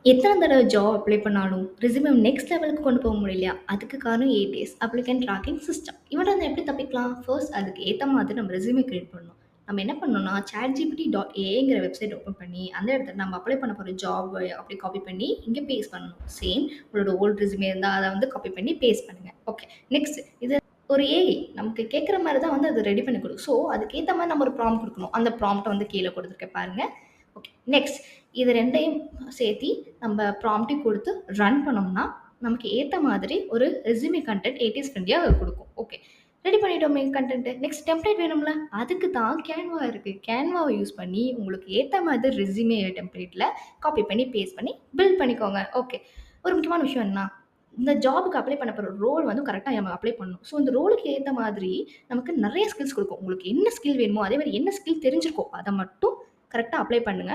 எத்தனை தடவை job apply பண்ணாலும் ரெஸ்யூமே நெக்ஸ்ட் லெவலுக்கு கொண்டு போக முடியலையா? அதுக்கு காரணம் ஏடிஎஸ் அப்ளிகன்ட் ட்ராக்கிங் சிஸ்டம். இவன்ட்ட வந்து எப்படி தப்பிக்கலாம்? ஃபர்ஸ்ட் அதுக்கு ஏத்த மாதிரி நம்ம ரெஸ்யூமே கிரியேட் பண்ணணும். நம்ம என்ன பண்ணணும்னா, chatgpt.ai வெப்சைட் ஓப்பன் பண்ணி, அந்த இடத்துல நம்ம அப்ளை பண்ண போற ஜாப் அப்படியே காப்பி பண்ணி இங்க பேஸ்ட் பண்ணணும். சேம் உங்களோட ஓல்ட் ரெஸ்யூமே இருந்தா அத வந்து காப்பி பண்ணி பேஸ்ட் பண்ணுங்க. ஓகே. நெக்ஸ்ட் இது ஒரு ஏஐ நமக்கு கேட்குற மாரி தான் வந்து அது ரெடி பண்ணி குடுக்கும். ஸோ அதுக்கேத்த மாரி நம்ம ஒரு ப்ராம்ப்ட் குடுக்கணும். அந்த ப்ராம்ப்ட்ட வந்து கீழ குடுத்துருக்கேன் பாருங்க. ஓகே. நெக்ஸ்ட் இது 2யும் சேர்த்தி நம்ம ப்ராம்ப்ட்டையும் கொடுத்து ரன் பண்ணோம்னா, நமக்கு ஏத்த மாதிரி ஒரு ரெஸ்யூமே கன்டென்ட் ஏடிஎஸ் ஃப்ரெண்ட்லியா குடுக்கும். ஓகே. ரெடி பண்ணிட்டோமே கன்டென்ட். நெக்ஸ்ட் டெம்ப்ளேட் வேணும்ல? அதுக்கு தான் கேன்வா இருக்கு. கேன்வாவ யூஸ் பண்ணி உங்களுக்கு ஏத்த மாதிரி ரெஸ்யூமே டெம்ப்ளேட்ல காப்பி பண்ணி, பேஸ்ட் பண்ணி பில்ட் பண்ணிக்கோங்க. ஓகே. ஒரு முக்கியமான விஷயம் என்னன்னா, இந்த ஜாப்க்கு அப்ளை பண்ண போற ரோல் வந்து கரெக்ட்டா நம்ம அப்ளை பண்ணணும். ஸோ இந்த ரோலுக்கு ஏத்த மாதிரி நமக்கு நெறைய ஸ்கில்ஸ் குடுக்கும். உங்களுக்கு என்ன ஸ்கில் வேணுமோ, அதே மாரி என்ன ஸ்கில் தெரிஞ்சிருக்கோ, அத மட்டும் கரெக்ட்டா அப்ளை பண்ணுங்க.